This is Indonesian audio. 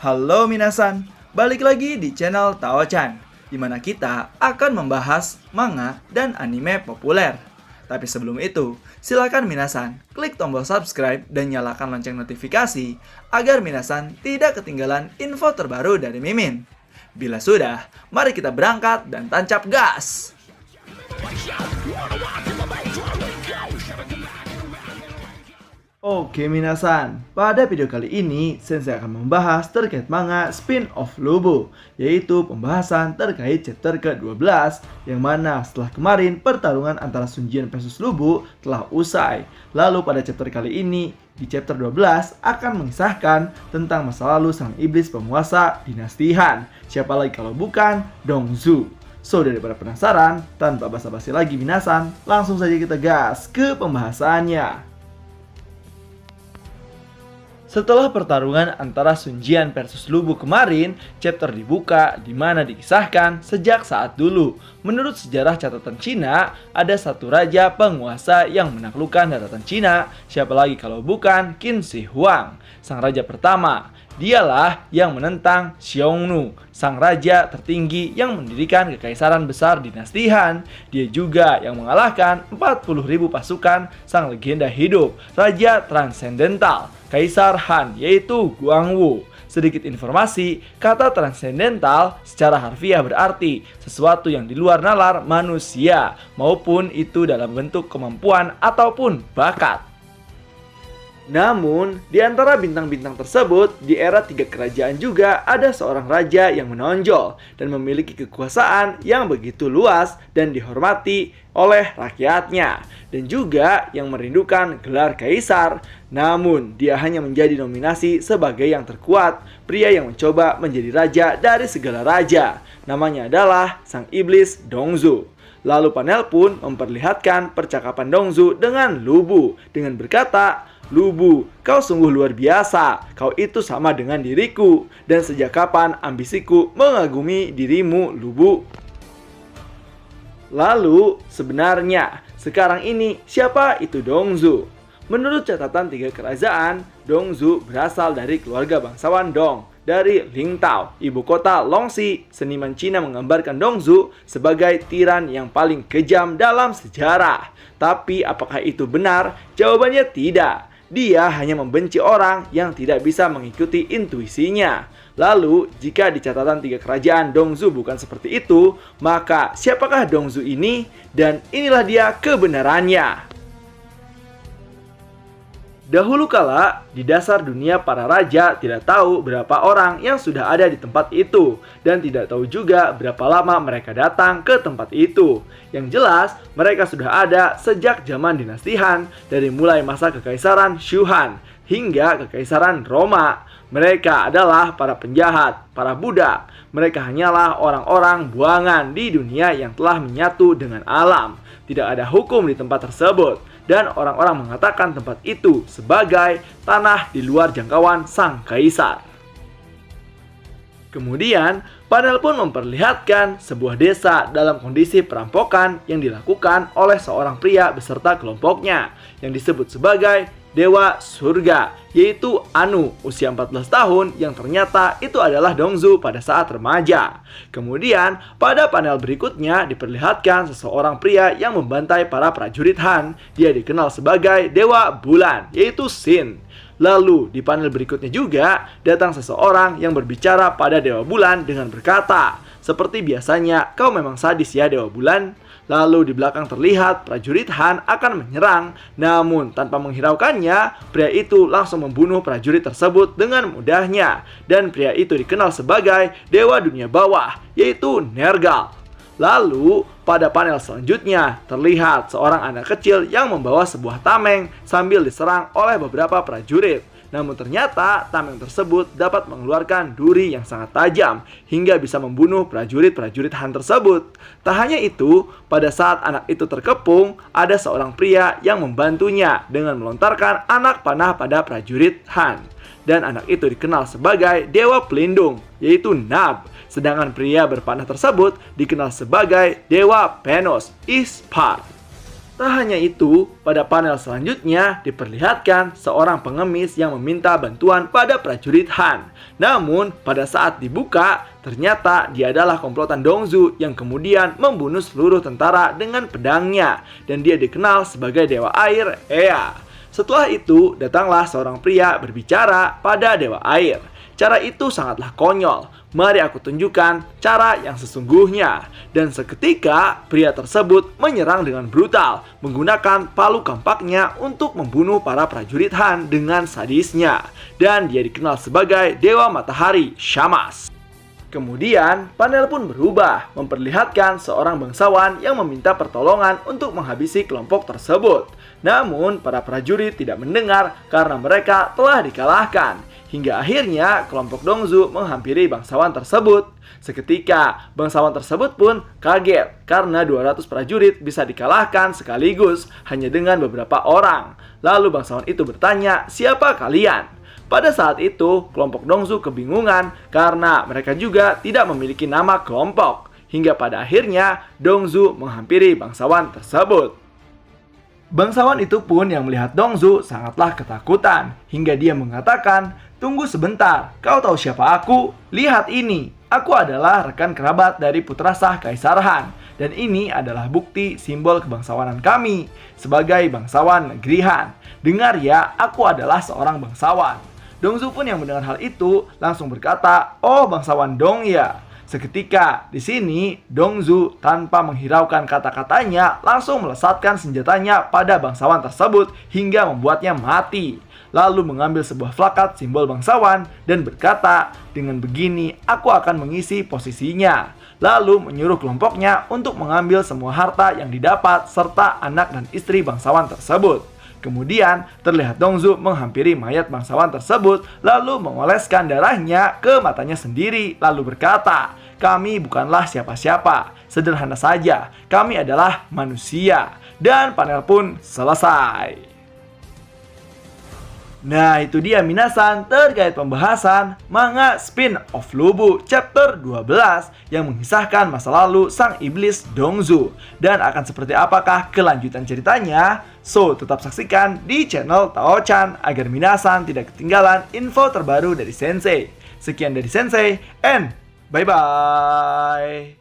Halo minasan, balik lagi di channel Tawa-chan, di mana kita akan membahas manga dan anime populer. Tapi sebelum itu, silakan minasan klik tombol subscribe dan nyalakan lonceng notifikasi agar minasan tidak ketinggalan info terbaru dari Mimin. Bila sudah, mari kita berangkat dan tancap gas! Oke minasan, pada video kali ini Sensei akan membahas terkait manga spin-off Lubu, yaitu pembahasan terkait chapter ke-12, yang mana setelah kemarin pertarungan antara Sunjian versus Lubu telah usai. Lalu pada chapter kali ini, di chapter 12 akan mengisahkan tentang masa lalu sang iblis penguasa dinasti Han. Siapa lagi kalau bukan Dongzu. So daripada penasaran, tanpa basa-basi lagi minasan, langsung saja kita gas ke pembahasannya. Setelah pertarungan antara Sunjian versus Lubu kemarin, chapter dibuka di mana dikisahkan sejak saat dulu. Menurut sejarah catatan Cina, ada satu raja penguasa yang menaklukkan daratan Cina, siapa lagi kalau bukan Qin Shi Huang, sang raja pertama. Dialah yang menentang Xiongnu, sang raja tertinggi yang mendirikan kekaisaran besar dinasti Han. Dia juga yang mengalahkan 40.000 pasukan sang legenda hidup, raja transendental, Kaisar Han, yaitu Guangwu. Sedikit informasi, kata transendental secara harfiah berarti sesuatu yang di luar nalar manusia, maupun itu dalam bentuk kemampuan ataupun bakat. Namun, di antara bintang-bintang tersebut, di era tiga kerajaan juga ada seorang raja yang menonjol dan memiliki kekuasaan yang begitu luas dan dihormati oleh rakyatnya, dan juga yang merindukan gelar kaisar. Namun, dia hanya menjadi nominasi sebagai yang terkuat, pria yang mencoba menjadi raja dari segala raja. Namanya adalah sang iblis Dongzu. Lalu panel pun memperlihatkan percakapan Dongzu dengan Lubu dengan berkata, "Lubu, kau sungguh luar biasa. Kau itu sama dengan diriku. Dan sejak kapan ambisiku mengagumi dirimu, Lubu?" Lalu, sebenarnya, sekarang ini siapa itu Dongzu? Menurut catatan tiga kerajaan, Dongzu berasal dari keluarga bangsawan Dong dari Lingtao, ibu kota Longxi. Seniman Cina menggambarkan Dongzu sebagai tiran yang paling kejam dalam sejarah. Tapi apakah itu benar? Jawabannya tidak. Dia hanya membenci orang yang tidak bisa mengikuti intuisinya. Lalu, jika di catatan tiga kerajaan Dongzu bukan seperti itu, maka siapakah Dongzu ini? Dan inilah dia kebenarannya. Dahulu kala, di dasar dunia para raja tidak tahu berapa orang yang sudah ada di tempat itu, dan tidak tahu juga berapa lama mereka datang ke tempat itu. Yang jelas, mereka sudah ada sejak zaman dinasti Han, dari mulai masa kekaisaran Shu Han hingga kekaisaran Roma. Mereka adalah para penjahat, para budak. Mereka hanyalah orang-orang buangan di dunia yang telah menyatu dengan alam. Tidak ada hukum di tempat tersebut. Dan orang-orang mengatakan tempat itu sebagai tanah di luar jangkauan sang kaisar. Kemudian, panel pun memperlihatkan sebuah desa dalam kondisi perampokan yang dilakukan oleh seorang pria beserta kelompoknya, yang disebut sebagai Dewa Surga, yaitu Anu, usia 14 tahun, yang ternyata itu adalah Dongzu pada saat remaja. Kemudian, pada panel berikutnya diperlihatkan seseorang pria yang membantai para prajurit Han. Dia dikenal sebagai Dewa Bulan, yaitu Sin. Lalu, di panel berikutnya juga datang seseorang yang berbicara pada Dewa Bulan dengan berkata, "Seperti biasanya, kau memang sadis ya Dewa Bulan." Lalu di belakang terlihat prajurit Han akan menyerang, namun tanpa menghiraukannya, pria itu langsung membunuh prajurit tersebut dengan mudahnya. Dan pria itu dikenal sebagai Dewa Dunia Bawah, yaitu Nergal. Lalu, pada panel selanjutnya, terlihat seorang anak kecil yang membawa sebuah tameng sambil diserang oleh beberapa prajurit. Namun ternyata tameng tersebut dapat mengeluarkan duri yang sangat tajam hingga bisa membunuh prajurit-prajurit Han tersebut. Tak hanya itu, pada saat anak itu terkepung, ada seorang pria yang membantunya dengan melontarkan anak panah pada prajurit Han. Dan anak itu dikenal sebagai Dewa Pelindung, yaitu Nab. Sedangkan pria berpanah tersebut dikenal sebagai Dewa Penos, Ispar. Tak hanya itu, pada panel selanjutnya diperlihatkan seorang pengemis yang meminta bantuan pada prajurit Han. Namun, pada saat dibuka, ternyata dia adalah komplotan Dongzu yang kemudian membunuh seluruh tentara dengan pedangnya. Dan dia dikenal sebagai Dewa Air, Ea. Setelah itu, datanglah seorang pria berbicara pada Dewa Air. Cara itu sangatlah konyol. Mari aku tunjukkan cara yang sesungguhnya. Dan seketika pria tersebut menyerang dengan brutal, menggunakan palu kampaknya untuk membunuh para prajurit Han dengan sadisnya. Dan dia dikenal sebagai Dewa Matahari, Shamas. Kemudian, panel pun berubah, memperlihatkan seorang bangsawan yang meminta pertolongan untuk menghabisi kelompok tersebut. Namun, para prajurit tidak mendengar karena mereka telah dikalahkan. Hingga akhirnya kelompok Dongzu menghampiri bangsawan tersebut. Seketika bangsawan tersebut pun kaget karena 200 prajurit bisa dikalahkan sekaligus hanya dengan beberapa orang. Lalu bangsawan itu bertanya, "Siapa kalian?" Pada saat itu kelompok Dongzu kebingungan karena mereka juga tidak memiliki nama kelompok. Hingga pada akhirnya Dongzu menghampiri bangsawan tersebut. Bangsawan itu pun yang melihat Dongzu sangatlah ketakutan. Hingga dia mengatakan, "Tunggu sebentar, kau tahu siapa aku? Lihat ini, aku adalah rekan kerabat dari putra sah Kaisar Han. Dan ini adalah bukti simbol kebangsawanan kami sebagai bangsawan negeri Han. Dengar ya, aku adalah seorang bangsawan." Dongzu pun yang mendengar hal itu langsung berkata, "Oh, bangsawan Dong ya." Seketika di sini Dongzu tanpa menghiraukan kata-katanya langsung melesatkan senjatanya pada bangsawan tersebut hingga membuatnya mati. Lalu mengambil sebuah plakat simbol bangsawan dan berkata, "Dengan begini aku akan mengisi posisinya." Lalu menyuruh kelompoknya untuk mengambil semua harta yang didapat serta anak dan istri bangsawan tersebut. Kemudian terlihat Dongzu menghampiri mayat bangsawan tersebut lalu mengoleskan darahnya ke matanya sendiri lalu berkata, "Kami bukanlah siapa-siapa, sederhana saja, kami adalah manusia." Dan panel pun selesai. Nah, itu dia minasan terkait pembahasan manga Spin-off Lubu chapter 12 yang mengisahkan masa lalu sang iblis Dongzu. Dan akan seperti apakah kelanjutan ceritanya? So, tetap saksikan di channel Tao-chan agar minasan tidak ketinggalan info terbaru dari Sensei. Sekian dari Sensei, and bye-bye!